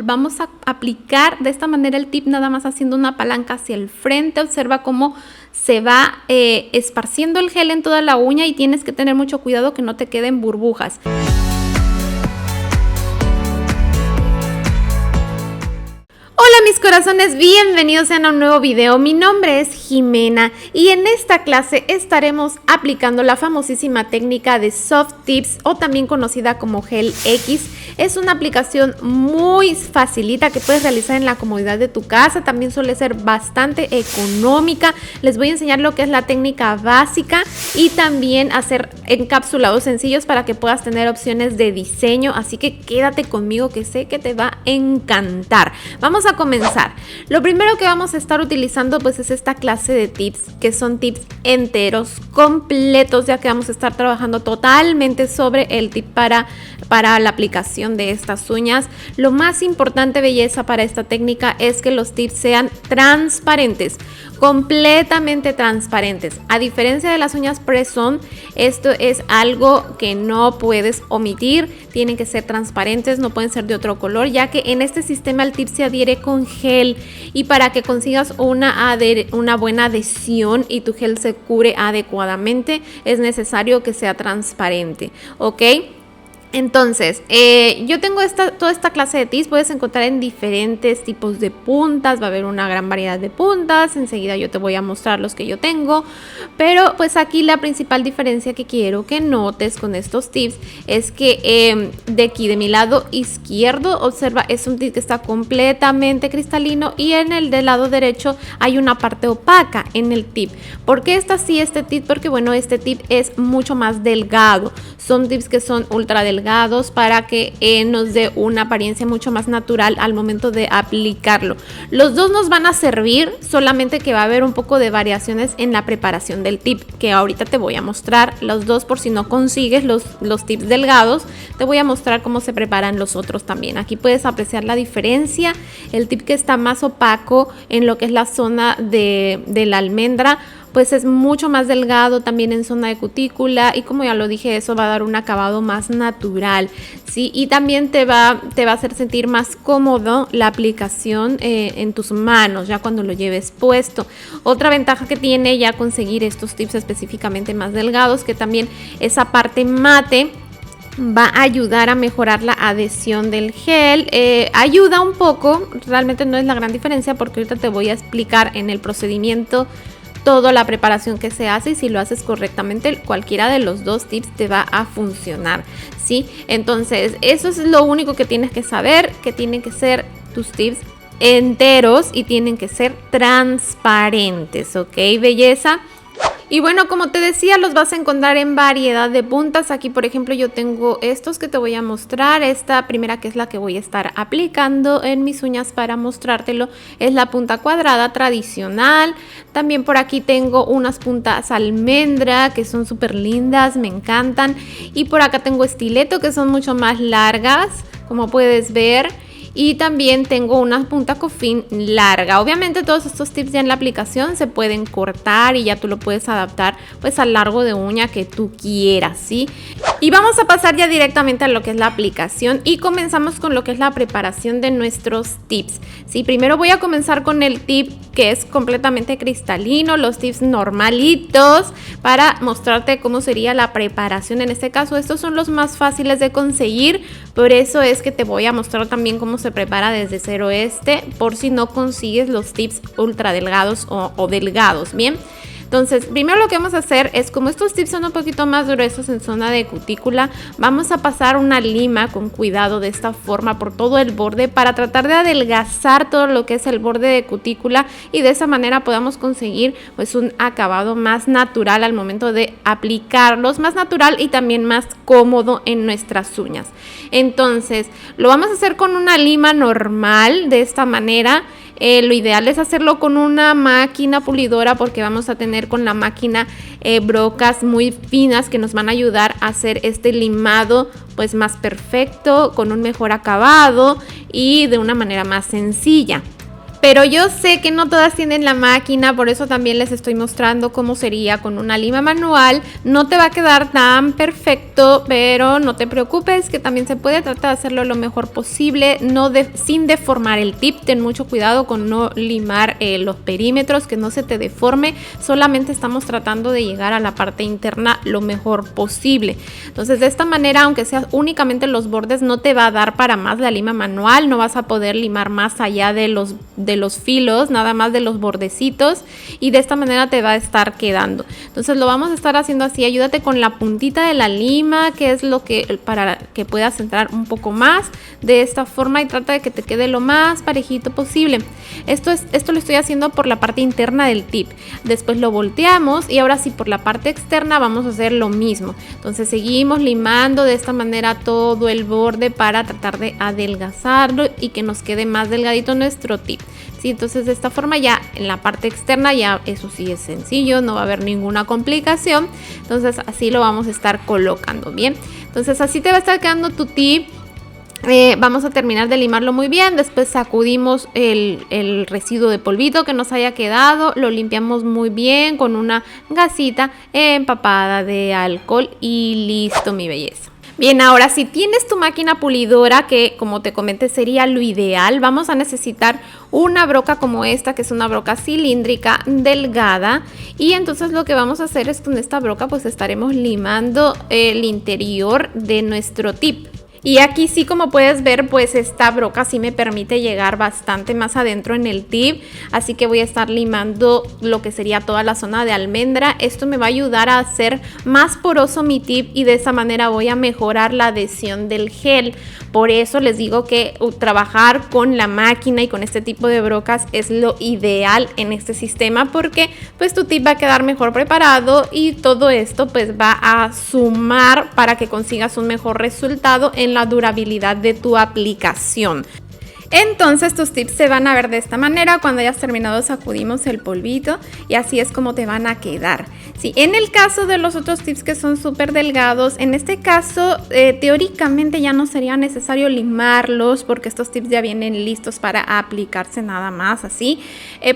Vamos a aplicar de esta manera el tip nada más haciendo una palanca hacia el frente. Observa cómo se va esparciendo el gel en toda la uña y tienes que tener mucho cuidado que no te queden burbujas. Hola mis corazones, bienvenidos a un nuevo video. Mi nombre es Jimena y en esta clase estaremos aplicando la famosísima técnica de Soft Tips o también conocida como Gel X. Es una aplicación muy facilita que puedes realizar en la comodidad de tu casa. También suele ser bastante económica. Les voy a enseñar lo que es la técnica básica y también hacer encapsulados sencillos para que puedas tener opciones de diseño. Así que quédate conmigo que sé que te va a encantar. Vamos a comenzar. Lo primero que vamos a estar utilizando pues es esta clase de tips, que son tips enteros, completos, ya que vamos a estar trabajando totalmente sobre el tip para la aplicación de estas uñas. Lo más importante, belleza, para esta técnica es que los tips sean transparentes, completamente transparentes. A diferencia de las uñas press-on, esto es algo que no puedes omitir. Tienen que ser transparentes, no pueden ser de otro color, ya que en este sistema el tip se adhiere con gel, y para que consigas una buena adhesión y tu gel se cure adecuadamente es necesario que sea transparente, ¿ok? Entonces, yo tengo toda esta clase de tips. Puedes encontrar en diferentes tipos de puntas. Va a haber una gran variedad de puntas. Enseguida yo te voy a mostrar los que yo tengo. Pero pues aquí la principal diferencia que quiero que notes con estos tips es que de aquí de mi lado izquierdo, observa, es un tip que está completamente cristalino, y en el del lado derecho hay una parte opaca en el tip. ¿Por qué está así este tip? Porque bueno, este tip es mucho más delgado. Son tips que son ultra delgados para que nos dé una apariencia mucho más natural al momento de aplicarlo. Los dos nos van a servir, solamente que va a haber un poco de variaciones en la preparación del tip, que ahorita te voy a mostrar los dos. Por si no consigues los tips delgados, te voy a mostrar cómo se preparan los otros también. Aquí puedes apreciar la diferencia. El tip que está más opaco en lo que es la zona de la almendra, pues es mucho más delgado también en zona de cutícula, y como ya lo dije, eso va a dar un acabado más natural, ¿sí? Y también te va a hacer sentir más cómodo la aplicación en tus manos ya cuando lo lleves puesto. Otra ventaja que tiene ya conseguir estos tips específicamente más delgados, que también esa parte mate va a ayudar a mejorar la adhesión del gel. Ayuda un poco, realmente no es la gran diferencia, porque ahorita te voy a explicar en el procedimiento toda la preparación que se hace, y si lo haces correctamente, cualquiera de los dos tips te va a funcionar, ¿sí? Entonces, eso es lo único que tienes que saber, que tienen que ser tus tips enteros y tienen que ser transparentes, ¿ok, belleza? Y bueno, como te decía, los vas a encontrar en variedad de puntas. Aquí, por ejemplo, yo tengo estos que te voy a mostrar. Esta primera, que es la que voy a estar aplicando en mis uñas para mostrártelo, es la punta cuadrada tradicional. También por aquí tengo unas puntas almendra que son súper lindas, me encantan. Y por acá tengo estileto, que son mucho más largas, como puedes ver. Y también tengo una punta coffin larga. Obviamente todos estos tips ya en la aplicación se pueden cortar y ya tú lo puedes adaptar pues al largo de uña que tú quieras, ¿sí? Y vamos a pasar ya directamente a lo que es la aplicación, y comenzamos con lo que es la preparación de nuestros tips, ¿sí? Primero voy a comenzar con el tip que es completamente cristalino, los tips normalitos, para mostrarte cómo sería la preparación. En este caso estos son los más fáciles de conseguir, por eso es que te voy a mostrar también cómo se prepara desde cero por si no consigues los tips ultra delgados o delgados, ¿bien? Entonces, primero lo que vamos a hacer es, como estos tips son un poquito más gruesos en zona de cutícula, vamos a pasar una lima con cuidado de esta forma por todo el borde, para tratar de adelgazar todo lo que es el borde de cutícula, y de esa manera podamos conseguir pues un acabado más natural al momento de aplicarlos, más natural y también más cómodo en nuestras uñas. Entonces, lo vamos a hacer con una lima normal, de esta manera. Lo ideal es hacerlo con una máquina pulidora, porque vamos a tener con la máquina brocas muy finas que nos van a ayudar a hacer este limado pues más perfecto, con un mejor acabado y de una manera más sencilla. Pero yo sé que no todas tienen la máquina, por eso también les estoy mostrando cómo sería con una lima manual. No te va a quedar tan perfecto, pero no te preocupes, que también se puede tratar de hacerlo lo mejor posible, sin deformar el tip. Ten mucho cuidado con no limar los perímetros, que no se te deforme. Solamente estamos tratando de llegar a la parte interna lo mejor posible. Entonces, de esta manera, aunque sea únicamente los bordes, no te va a dar para más la lima manual. No vas a poder limar más allá de los filos, nada más de los bordecitos, y de esta manera te va a estar quedando. Entonces lo vamos a estar haciendo así. Ayúdate con la puntita de la lima, que es lo que para que puedas centrar un poco más de esta forma, y trata de que te quede lo más parejito posible. Esto lo estoy haciendo por la parte interna del tip. Después lo volteamos y ahora sí por la parte externa vamos a hacer lo mismo. Entonces seguimos limando de esta manera todo el borde para tratar de adelgazarlo y que nos quede más delgadito nuestro tip. Sí, entonces de esta forma ya en la parte externa ya eso sí es sencillo, no va a haber ninguna complicación. Entonces así lo vamos a estar colocando bien. Entonces así te va a estar quedando tu tip. Vamos a terminar de limarlo muy bien. Después sacudimos el residuo de polvito que nos haya quedado, lo limpiamos muy bien con una gasita empapada de alcohol y listo, mi belleza. Bien, ahora si tienes tu máquina pulidora, que como te comenté sería lo ideal, vamos a necesitar una broca como esta, que es una broca cilíndrica delgada, y entonces lo que vamos a hacer es con esta broca pues estaremos limando el interior de nuestro tip. Y aquí sí, como puedes ver, pues esta broca sí me permite llegar bastante más adentro en el tip, así que voy a estar limando lo que sería toda la zona de almendra. Esto me va a ayudar a hacer más poroso mi tip y de esa manera voy a mejorar la adhesión del gel. Por eso les digo que trabajar con la máquina y con este tipo de brocas es lo ideal en este sistema, porque pues tu tip va a quedar mejor preparado y todo esto pues va a sumar para que consigas un mejor resultado en la durabilidad de tu aplicación. Entonces tus tips se van a ver de esta manera. Cuando hayas terminado sacudimos el polvito y así es como te van a quedar. Sí, en el caso de los otros tips que son súper delgados, en este caso teóricamente ya no sería necesario limarlos porque estos tips ya vienen listos para aplicarse nada más así.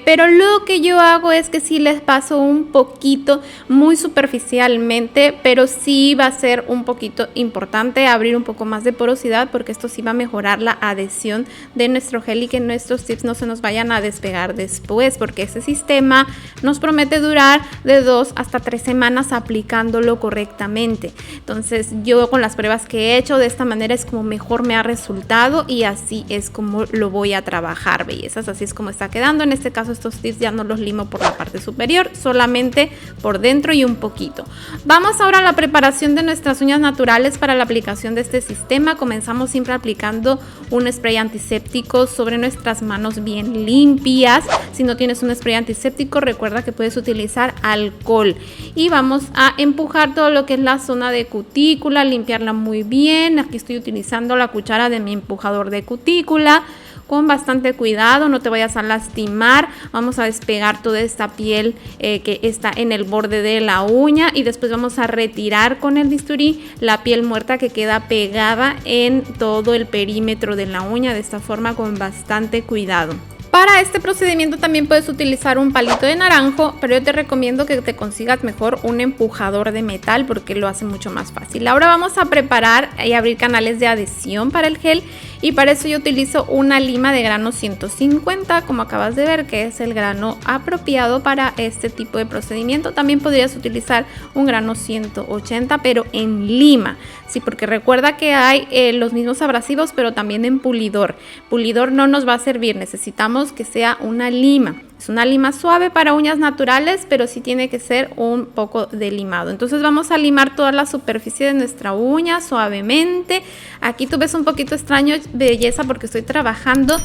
Pero lo que yo hago es que sí les paso un poquito muy superficialmente, pero sí va a ser un poquito importante abrir un poco más de porosidad porque esto sí va a mejorar la adhesión de nuestro gel y que nuestros tips no se nos vayan a despegar después, porque este sistema nos promete durar de 2 hasta 3 semanas aplicándolo correctamente. Entonces yo con las pruebas que he hecho de esta manera es como mejor me ha resultado y así es como lo voy a trabajar, bellezas. Así es como está quedando. En este caso estos tips ya no los limo por la parte superior, solamente por dentro y un poquito. Vamos ahora a la preparación de nuestras uñas naturales para la aplicación de este sistema. Comenzamos siempre aplicando un spray antiséptico sobre nuestras manos bien limpias. Si no tienes un spray antiséptico, recuerda que puedes utilizar alcohol y vamos a empujar todo lo que es la zona de cutícula, limpiarla muy bien. Aquí estoy utilizando la cuchara de mi empujador de cutícula con bastante cuidado, no te vayas a lastimar. Vamos a despegar toda esta piel que está en el borde de la uña y después vamos a retirar con el bisturí la piel muerta que queda pegada en todo el perímetro de la uña, de esta forma con bastante cuidado. Para este procedimiento también puedes utilizar un palito de naranjo, pero yo te recomiendo que te consigas mejor un empujador de metal porque lo hace mucho más fácil. Ahora vamos a preparar y abrir canales de adhesión para el gel y para eso yo utilizo una lima de grano 150, como acabas de ver, que es el grano apropiado para este tipo de procedimiento. También podrías utilizar un grano 180, pero en lima. Sí, porque recuerda que hay los mismos abrasivos, pero también en pulidor. Pulidor no nos va a servir, necesitamos que sea una lima. Es una lima suave para uñas naturales, pero sí tiene que ser un poco de limado. Entonces vamos a limar toda la superficie de nuestra uña suavemente. Aquí tú ves un poquito extraño, belleza, porque estoy trabajando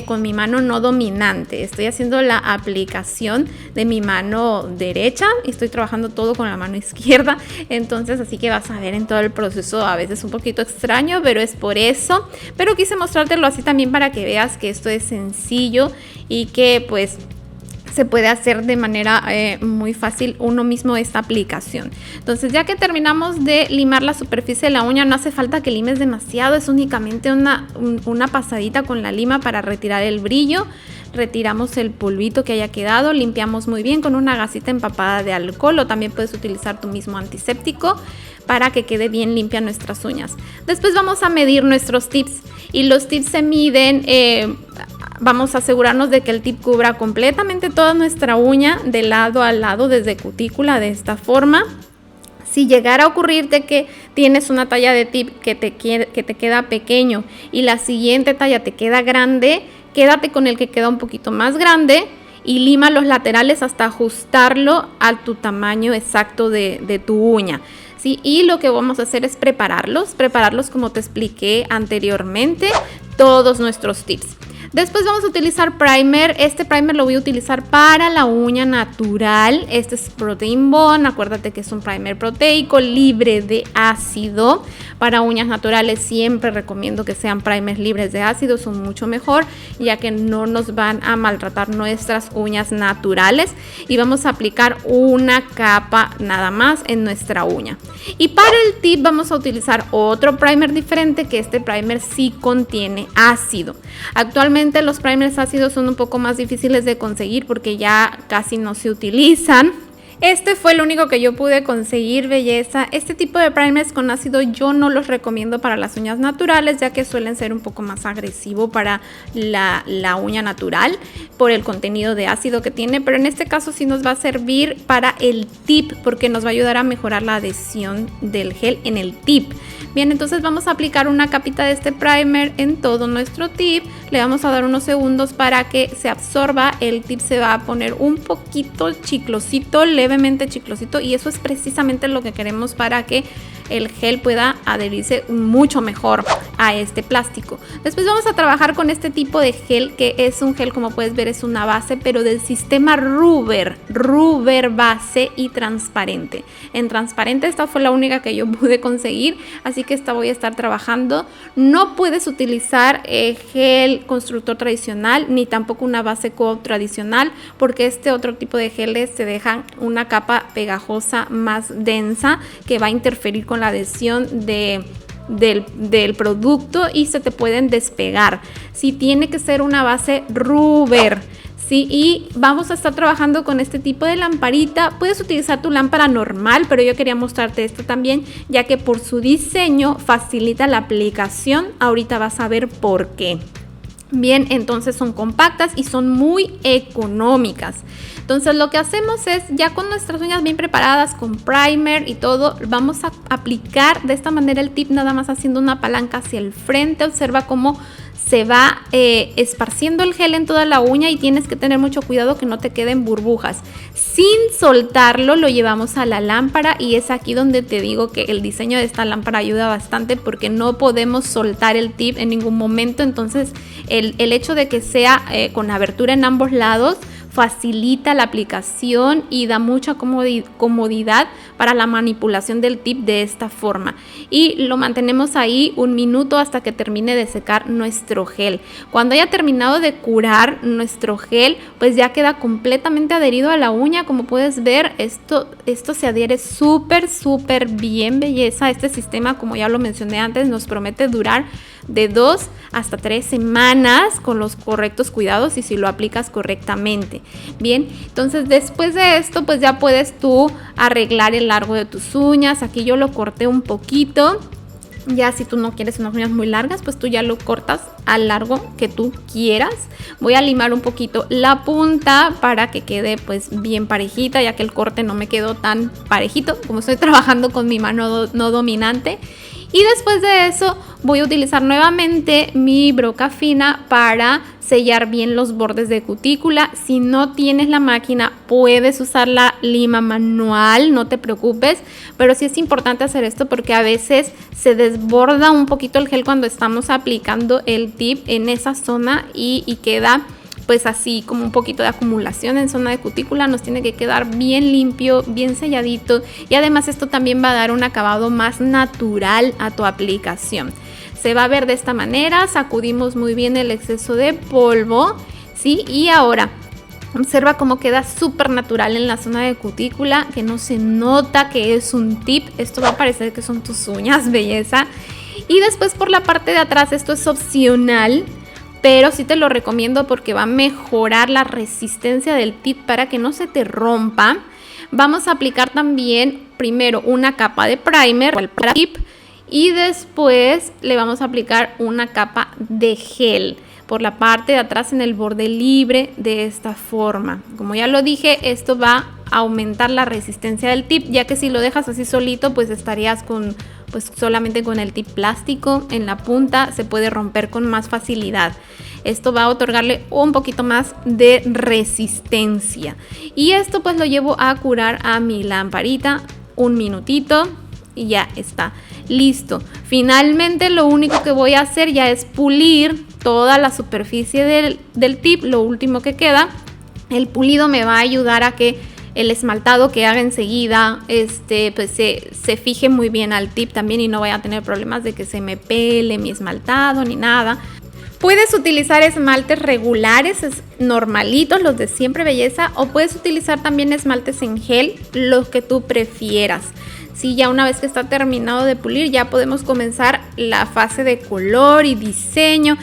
con mi mano no dominante. Estoy haciendo la aplicación de mi mano derecha y estoy trabajando todo con la mano izquierda. Entonces así que vas a ver en todo el proceso a veces un poquito extraño, pero es por eso. Pero quise mostrártelo así también para que veas que esto es sencillo y que pues se puede hacer de manera muy fácil uno mismo esta aplicación. Entonces ya que terminamos de limar la superficie de la uña, no hace falta que limes demasiado, es únicamente una pasadita con la lima para retirar el brillo. retiramos el polvito que haya quedado, limpiamos muy bien con una gasita empapada de alcohol o también puedes utilizar tu mismo antiséptico para que quede bien limpia nuestras uñas. Después vamos a medir nuestros tips y los tips se miden, vamos a asegurarnos de que el tip cubra completamente toda nuestra uña de lado a lado desde cutícula de esta forma. Si llegara a ocurrirte que tienes una talla de tip que te queda pequeño y la siguiente talla te queda grande, quédate con el que queda un poquito más grande y lima los laterales hasta ajustarlo a tu tamaño exacto de tu uña. ¿Sí? Y lo que vamos a hacer es prepararlos como te expliqué anteriormente, todos nuestros tips. Después vamos a utilizar primer. Este primer lo voy a utilizar para la uña natural. Este es Protein Bond. Acuérdate que es un primer proteico libre de ácido. Para uñas naturales siempre recomiendo que sean primers libres de ácido. Son mucho mejor, ya que no nos van a maltratar nuestras uñas naturales. Y vamos a aplicar una capa nada más en nuestra uña. Y para el tip vamos a utilizar otro primer diferente, que este primer sí contiene ácido. Actualmente los primers ácidos son un poco más difíciles de conseguir porque ya casi no se utilizan. Este fue el único que yo pude conseguir, belleza. Este tipo de primers con ácido yo no los recomiendo para las uñas naturales, ya que suelen ser un poco más agresivo para la uña natural por el contenido de ácido que tiene, pero en este caso sí nos va a servir para el tip porque nos va a ayudar a mejorar la adhesión del gel en el tip. Bien, entonces vamos a aplicar una capita de este primer en todo nuestro tip. Le vamos a dar unos segundos para que se absorba. El tip se va a poner un poquito chiclosito, levemente chiclosito, y eso es precisamente lo que queremos para que el gel pueda adherirse mucho mejor a este plástico. Después vamos a trabajar con este tipo de gel, que es un gel, como puedes ver, es una base, pero del sistema Ruber base y transparente. En transparente esta fue la única que yo pude conseguir, así que esta voy a estar trabajando. No puedes utilizar gel constructor tradicional ni tampoco una base co-op tradicional, porque este otro tipo de geles te dejan una capa pegajosa más densa que va a interferir con la adhesión del producto y se te pueden despegar. Sí, tiene que ser una base Ruber. Sí, y vamos a estar trabajando con este tipo de lamparita. Puedes utilizar tu lámpara normal, pero yo quería mostrarte esto también, ya que por su diseño facilita la aplicación. Ahorita vas a ver por qué. Bien, entonces son compactas y son muy económicas. Entonces lo que hacemos es, ya con nuestras uñas bien preparadas, con primer y todo, vamos a aplicar de esta manera el tip, nada más haciendo una palanca hacia el frente. Observa cómo se va esparciendo el gel en toda la uña y tienes que tener mucho cuidado que no te queden burbujas. Sin soltarlo lo llevamos a la lámpara y es aquí donde te digo que el diseño de esta lámpara ayuda bastante, porque no podemos soltar el tip en ningún momento. Entonces el hecho de que sea con abertura en ambos lados facilita la aplicación y da mucha comodidad para la manipulación del tip de esta forma, y lo mantenemos ahí un minuto hasta que termine de secar nuestro gel. Cuando haya terminado de curar nuestro gel, pues ya queda completamente adherido a la uña. Como puedes ver, esto se adhiere súper bien, belleza. Este sistema, como ya lo mencioné antes, nos promete durar de 2 hasta 3 semanas con los correctos cuidados y si lo aplicas correctamente. Bien, entonces después de esto pues ya puedes tú arreglar el largo de tus uñas. Aquí yo lo corté un poquito. Ya si tú no quieres unas uñas muy largas, pues tú ya lo cortas al largo que tú quieras. Voy a limar un poquito la punta para que quede pues bien parejita, ya que el corte no me quedó tan parejito como estoy trabajando con mi mano no dominante. Y después de eso voy a utilizar nuevamente mi broca fina para sellar bien los bordes de cutícula. Si no tienes la máquina, puedes usar la lima manual, no te preocupes, pero sí es importante hacer esto porque a veces se desborda un poquito el gel cuando estamos aplicando el tip en esa zona y queda pues así como un poquito de acumulación en zona de cutícula. Nos tiene que quedar bien limpio, bien selladito, y además esto también va a dar un acabado más natural a tu aplicación. Se va a ver de esta manera. Sacudimos muy bien el exceso de polvo, ¿sí? Y ahora observa cómo queda súper natural en la zona de cutícula, que no se nota que es un tip. Esto va a parecer que son tus uñas, belleza. Y después por la parte de atrás, esto es opcional. pero sí te lo recomiendo porque va a mejorar la resistencia del tip para que no se te rompa. Vamos a aplicar también primero una capa de primer para tip y después le vamos a aplicar una capa de gel por la parte de atrás en el borde libre de esta forma. Como ya lo dije, esto va a aumentar la resistencia del tip, ya que si lo dejas así solito, pues estarías solamente con el tip plástico en la punta, se puede romper con más facilidad. Esto va a otorgarle un poquito más de resistencia. Y esto pues lo llevo a curar a mi lamparita un minutito y ya está listo. Finalmente lo único que voy a hacer ya es pulir toda la superficie del tip. Lo último que queda, el pulido me va a ayudar a que el esmaltado que haga enseguida pues se fije muy bien al tip también y no vaya a tener problemas de que se me pele mi esmaltado ni nada. Puedes utilizar esmaltes regulares, normalitos, los de Siempre Belleza, o puedes utilizar también esmaltes en gel, los que tú prefieras. Sí, ya una vez que está terminado de pulir, ya podemos comenzar la fase de color y diseño,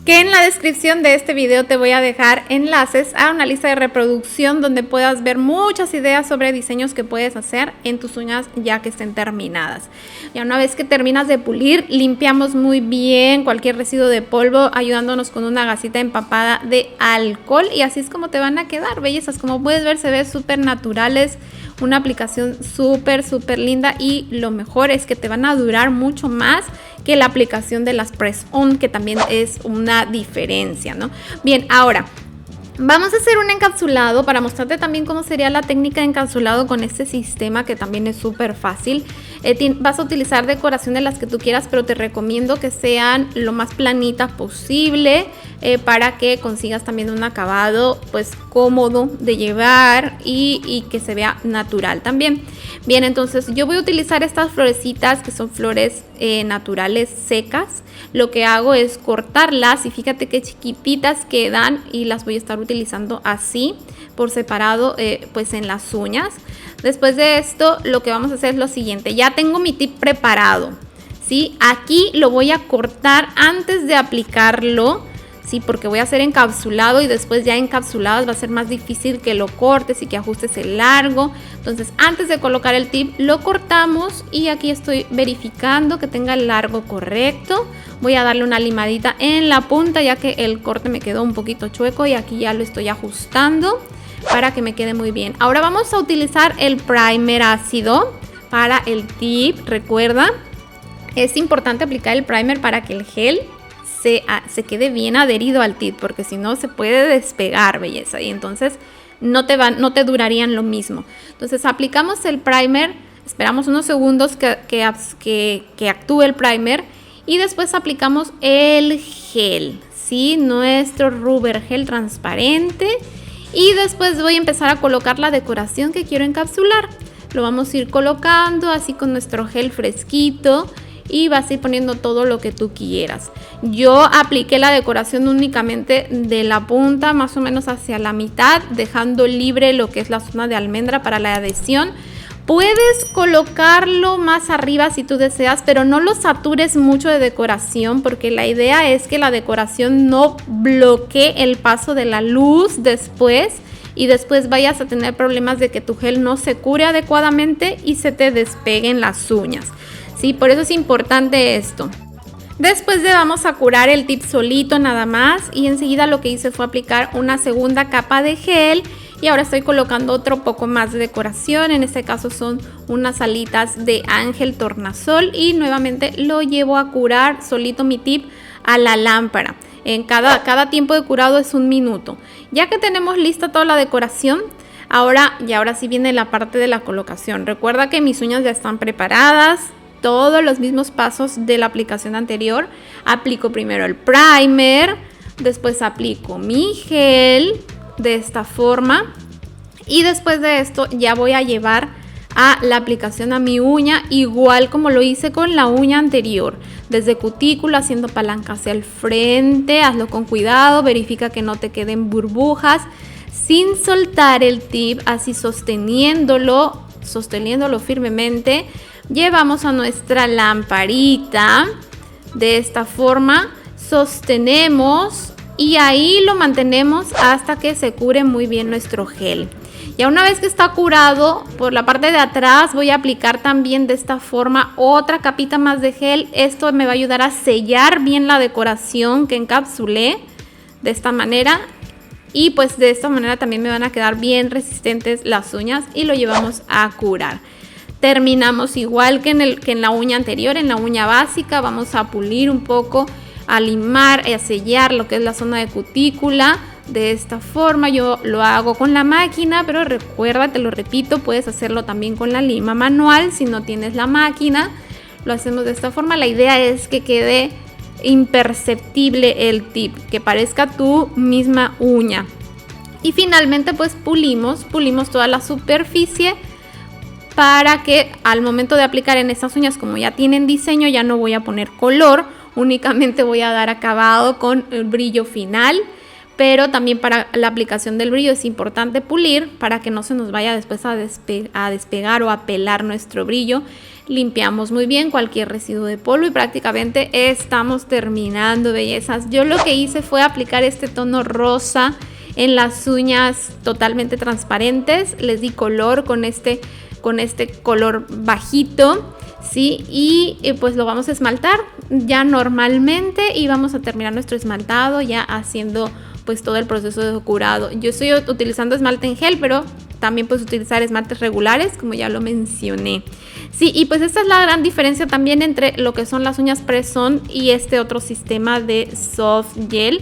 que en la descripción de este video te voy a dejar enlaces a una lista de reproducción donde puedas ver muchas ideas sobre diseños que puedes hacer en tus uñas ya que estén terminadas. Ya una vez que terminas de pulir, limpiamos muy bien cualquier residuo de polvo ayudándonos con una gasita empapada de alcohol y así es como te van a quedar, bellezas. Como puedes ver, se ve súper naturales. Una aplicación súper linda y lo mejor es que te van a durar mucho más que la aplicación de las Press On, que también es una diferencia, ¿no? Bien, ahora vamos a hacer un encapsulado para mostrarte también cómo sería la técnica de encapsulado con este sistema que también es súper fácil. Vas a utilizar decoración de las que tú quieras, pero te recomiendo que sean lo más planitas posible para que consigas también un acabado pues cómodo de llevar y que se vea natural también. Bien, entonces yo voy a utilizar estas florecitas que son flores naturales secas. Lo que hago es cortarlas y fíjate qué chiquititas quedan y las voy a estar utilizando así por separado pues en las uñas. Después de esto lo que vamos a hacer es lo siguiente. Ya tengo mi tip preparado, ¿sí? Aquí lo voy a cortar antes de aplicarlo, ¿sí? Porque voy a hacer encapsulado y después ya encapsuladas va a ser más difícil que lo cortes y que ajustes el largo. Entonces antes de colocar el tip lo cortamos y aquí estoy verificando que tenga el largo correcto. Voy a darle una limadita en la punta ya que el corte me quedó un poquito chueco y aquí ya lo estoy ajustando para que me quede muy bien. Ahora vamos a utilizar el primer ácido para el tip. Recuerda, es importante aplicar el primer para que el gel se quede bien adherido al tip, porque si no se puede despegar, belleza, y entonces no te durarían lo mismo. Entonces aplicamos el primer, esperamos unos segundos que actúe el primer y después aplicamos el gel, ¿sí? Nuestro rubber gel transparente. Y después voy a empezar a colocar la decoración que quiero encapsular. Lo vamos a ir colocando así con nuestro gel fresquito y vas a ir poniendo todo lo que tú quieras. Yo apliqué la decoración únicamente de la punta más o menos hacia la mitad, dejando libre lo que es la zona de almendra para la adhesión. Puedes colocarlo más arriba si tú deseas, pero no lo satures mucho de decoración porque la idea es que la decoración no bloquee el paso de la luz después y después vayas a tener problemas de que tu gel no se cure adecuadamente y se te despeguen las uñas. Sí, por eso es importante esto. Después vamos a curar el tip solito nada más y enseguida lo que hice fue aplicar una segunda capa de gel. Y ahora estoy colocando otro poco más de decoración, en este caso son unas alitas de ángel tornasol y nuevamente lo llevo a curar solito mi tip a la lámpara. En cada tiempo de curado es 1 minuto. Ya que tenemos lista toda la decoración, ahora sí viene la parte de la colocación. Recuerda que mis uñas ya están preparadas, todos los mismos pasos de la aplicación anterior. Aplico primero el primer, después aplico mi gel de esta forma y después de esto ya voy a llevar a la aplicación a mi uña igual como lo hice con la uña anterior, desde cutícula haciendo palanca hacia el frente. Hazlo con cuidado, verifica que no te queden burbujas sin soltar el tip, así sosteniéndolo firmemente. Llevamos a nuestra lamparita de esta forma, sostenemos y ahí lo mantenemos hasta que se cure muy bien nuestro gel. Ya una vez que está curado, por la parte de atrás voy a aplicar también de esta forma otra capita más de gel. Esto me va a ayudar a sellar bien la decoración que encapsulé de esta manera. Y pues de esta manera también me van a quedar bien resistentes las uñas y lo llevamos a curar. Terminamos igual que en la uña anterior, en la uña básica. Vamos a pulir un poco, a limar y a sellar lo que es la zona de cutícula. De esta forma yo lo hago con la máquina, pero recuerda, te lo repito, puedes hacerlo también con la lima manual si no tienes la máquina. Lo hacemos de esta forma. La idea es que quede imperceptible el tip, que parezca tu misma uña. Y finalmente pues pulimos toda la superficie para que al momento de aplicar en estas uñas, como ya tienen diseño, ya no voy a poner color, únicamente voy a dar acabado con el brillo final. Pero también para la aplicación del brillo es importante pulir para que no se nos vaya después a despegar o a pelar nuestro brillo. Limpiamos muy bien cualquier residuo de polvo y prácticamente estamos terminando, bellezas. Yo lo que hice fue aplicar este tono rosa en las uñas totalmente transparentes. Les di color con este color bajito, ¿sí? Y pues lo vamos a esmaltar ya normalmente y vamos a terminar nuestro esmaltado ya haciendo pues todo el proceso de curado. Yo estoy utilizando esmalte en gel, pero también puedes utilizar esmaltes regulares, como ya lo mencioné. Sí, y pues esta es la gran diferencia también entre lo que son las uñas press-on y este otro sistema de soft gel.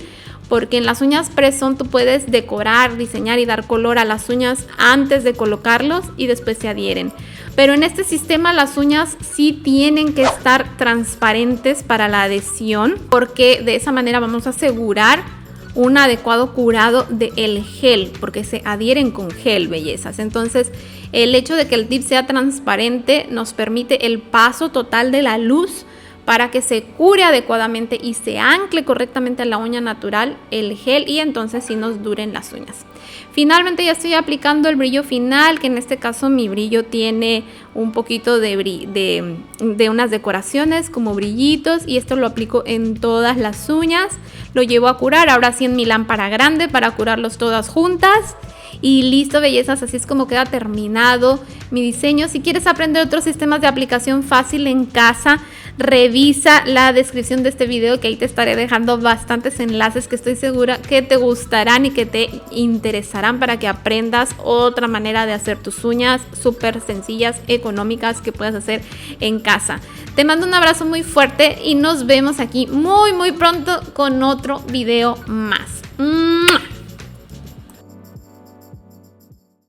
Porque en las uñas press-on tú puedes decorar, diseñar y dar color a las uñas antes de colocarlos y después se adhieren. Pero en este sistema las uñas sí tienen que estar transparentes para la adhesión, porque de esa manera vamos a asegurar un adecuado curado del gel, porque se adhieren con gel, bellezas. Entonces el hecho de que el tip sea transparente nos permite el paso total de la luz para que se cure adecuadamente y se ancle correctamente a la uña natural el gel, y entonces sí nos duren las uñas. Finalmente ya estoy aplicando el brillo final, que en este caso mi brillo tiene un poquito de unas decoraciones como brillitos, y esto lo aplico en todas las uñas. Lo llevo a curar, ahora sí en mi lámpara grande para curarlos todas juntas. Y listo, bellezas, así es como queda terminado mi diseño. Si quieres aprender otros sistemas de aplicación fácil en casa, revisa la descripción de este video, que ahí te estaré dejando bastantes enlaces que estoy segura que te gustarán y que te interesarán para que aprendas otra manera de hacer tus uñas súper sencillas, económicas, que puedas hacer en casa. Te mando un abrazo muy fuerte y nos vemos aquí muy pronto con otro video más.